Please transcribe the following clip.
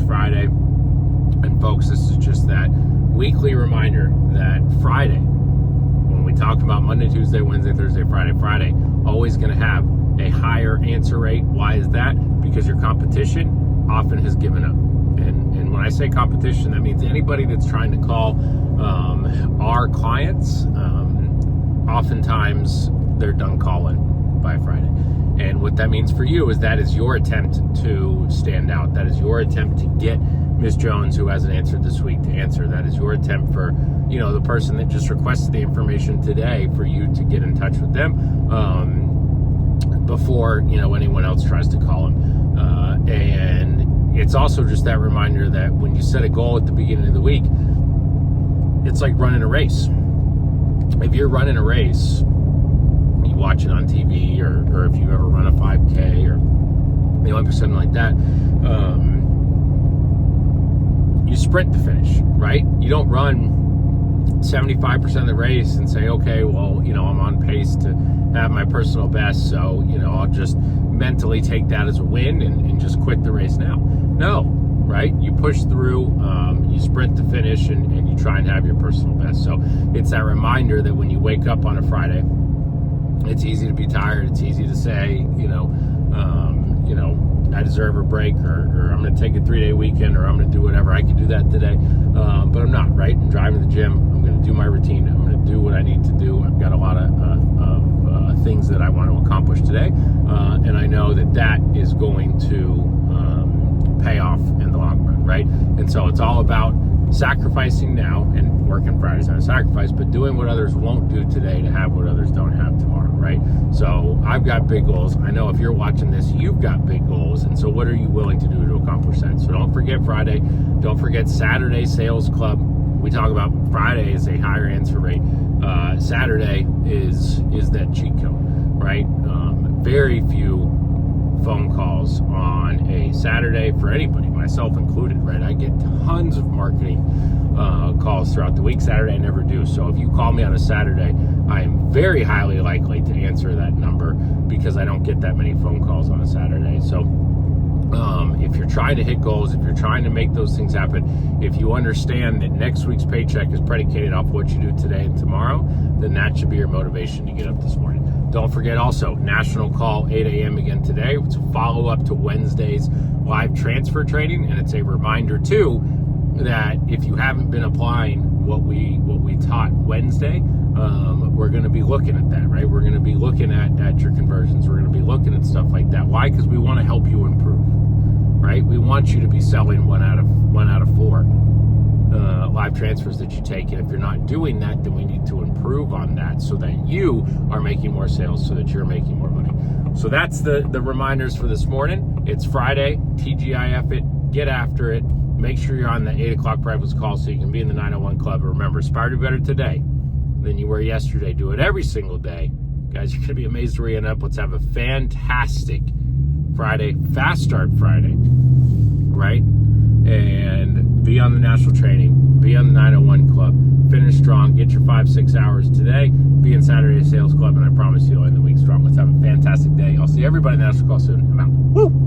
Friday. And folks, this is just that weekly reminder that Friday, when we talk about Monday, Tuesday, Wednesday, Thursday, Friday, always going to have a higher answer rate. Why is that? Because your competition often has given up. And when I say competition, that means anybody that's trying to call our clients, oftentimes they're done calling by Friday. And what that means for you is that is your attempt to stand out. That is your attempt to get Ms. Jones, who hasn't answered this week, to answer. That is your attempt for, the person that just requested the information today, for you to get in touch with them before, anyone else tries to call them. And it's also just that reminder that when you set a goal at the beginning of the week, it's like running a race. If you're running a race, you watch it on TV, or if you ever run a 5K or the Olympics, something like that, you sprint to finish, right? You don't run 75% of the race and say, okay, well, I'm on pace to have my personal best, so, I'll just mentally take that as a win and just quit the race now. No, right? You push through, you sprint to finish, and you try and have your personal best. So it's that reminder that when you wake up on a Friday, it's easy to be tired. It's easy to say, I deserve a break, or I'm going to take a 3-day weekend, or I'm going to do whatever. I could do that today, but I'm not, right? I'm driving to the gym. I'm going to do my routine. I'm going to do what I need to do. I've got a lot of things that I want to accomplish today, and I know that is going to pay off in the long run, right? And so it's all about sacrificing now, and working Friday's not a sacrifice, but doing what others won't do today to have what others don't have tomorrow, right? So I've got big goals. I know if you're watching this, you've got big goals. And so what are you willing to do to accomplish that? So don't forget Friday. Don't forget Saturday Sales Club. We talk about Friday is a higher answer rate. Saturday is that cheat code, right? Very few phone calls on a Saturday for anybody, myself included, right? I get tons of marketing calls throughout the week. Saturday I never do. So if you call me on a Saturday, I am very highly likely to answer that number, because I don't get that many phone calls on a Saturday. So if you're trying to hit goals, if you're trying to make those things happen, if you understand that next week's paycheck is predicated off what you do today and tomorrow, then that should be your motivation to get up this morning. Don't forget also, national call 8 a.m. again today. It's a follow-up to Wednesday's live transfer training, and it's a reminder too that if you haven't been applying what we taught Wednesday, we're going to be looking at that, right? We're going to be looking at your conversions. We're going to be looking at stuff like that. Why? Because we want to help you improve, right? We want you to be selling one out of 4 live transfers that you take. And if you're not doing that, then we need to improve on that so that you are making more sales, so that you're making more money. So that's the reminders for this morning. It's Friday. TGIF it. Get after it. Make sure you're on the 8 o'clock breakfast call so you can be in the 901 Club. Remember, aspire to be better today than you were yesterday. Do it every single day. Guys, you're going to be amazed where you end up. Let's have a fantastic Friday, fast start Friday, right? And be on the national training, be on the 901 Club, finish strong, get your 5-6 hours today, be in Saturday Sales Club, and I promise you'll end the week strong. Let's have a fantastic day. I'll see everybody in the national call soon. I'm out. Woo!